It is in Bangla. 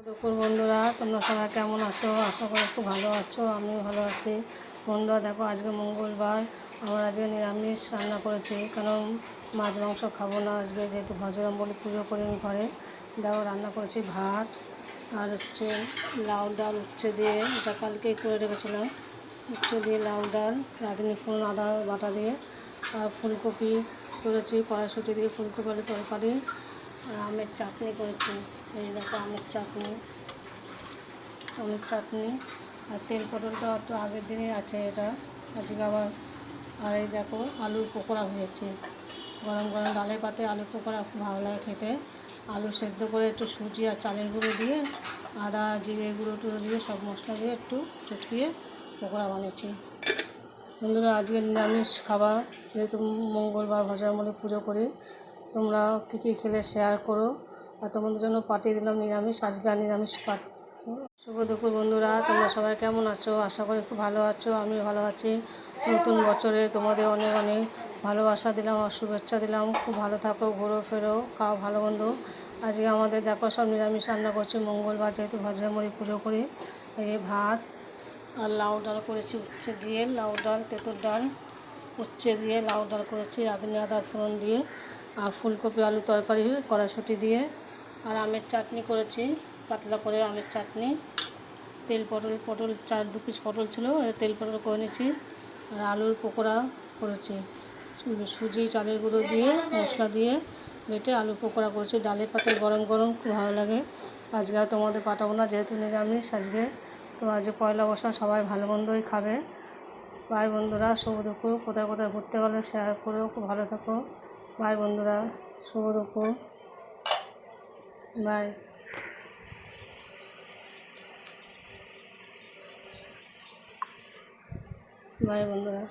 দুপুর বন্ধুরা, তোমরা সবাই কেমন আছো? আশা করি খুব ভালো আছো। আমিও ভালো আছি। বন্ধুরা দেখো, আজকে মঙ্গলবার, আমার আজকে নিরামিষ রান্না করেছি, কারণ মাছ মাংস খাবো না আজকে, যেহেতু ভজরাম বলে পুজো করে আমি ঘরে। দেখো রান্না করেছি ভাত আর লাউ ডাল উচ্ছে দিয়ে, এটা কালকেই করে রেখেছিলাম। উচ্ছে দিয়ে লাউ ডাল, রাঁধুনি ফোড়ন আদা বাটা দিয়ে, আর ফুলকপি করেছি, কড়াইশুঁটি দিয়ে ফুলকপি আলু তরকারি, আর আমের চাটনি করেছি। এই দেখো আমের চাটনি, আর তেল পটলটা একটু আগের দিনই আছে, এটা আজকে আবার। আর এই দেখো আলুর পকোড়া ভেজেছি, গরম গরম ডালের পাতে আলুর পকোড়া খুব ভালো লাগে খেতে। আলু সেদ্ধ করে একটু সুজি আর চালের গুঁড়ো দিয়ে, আদা জিরে গুঁড়ো টুড়ো দিয়ে, সব মশলা দিয়ে একটু চটকিয়ে পকোড়া বানিয়েছি। বন্ধুরা আজকে নিরামিষ খাবার, যেহেতু মঙ্গলবার ভজরামলে পুজো করি। তোমরা কী কী খেলে শেয়ার করো, আর তোমাদের জন্য পাঠিয়ে দিলাম নিরামিষ, আজকে আর নিরামিষ পাঠ। শুভ দুপুর বন্ধুরা, তোমরা সবাই কেমন আছো? আশা করি খুব ভালো আছো। আমিও ভালো আছি। নতুন বছরে তোমাদের অনেক অনেক ভালোবাসা দিলাম আর শুভেচ্ছা দিলাম। খুব ভালো থাকো, ঘোরো ফেরো, খাও ভালো মন্দ। আজকে আমাদের দেখো সব নিরামিষ রান্না করছি, মঙ্গলবার যেহেতু ভজরামলে পুজো করি। এই ভাত আর লাউ ডাল করেছি, উচ্ছে দিয়ে লাউ ডাল, তেঁতুর ডাল, উচ্ছে দিয়ে লাউ ডাল করেছি, রাঁধুনি আদা ফোড়ন দিয়ে, আর ফুলকপি আলু তরকারি কড়াইশুঁটি দিয়ে, আর আমের চাটনি করেছি, পাতলা করে আমের চাটনি। তেল পটল দু পিস পটল ছিল, তেল পটল করে নিয়েছি। আর আলুর পকোড়া করেছি, সুজি চালের গুঁড়ো দিয়ে মশলা দিয়ে বেটে আলুর পকোড়া করেছি, ডালের পাতায় গরম গরম, খুব ভালো লাগে। আজকে আর তোমাদের পাঠাবো না, যেহেতু নিরামিষ আজকে। তো আজকে পয়লা বৈশাখ, সবাই ভালো মন্দই খাবে। বাই বন্ধুরা, শুভ দুপুর। কোথায় কোথায় ঘুরতে গেলে শেয়ার করো, খুব ভালো থাকো। বাই বন্ধুরা, শুভ দুপুর, বাই। বাই বন্ধুরা।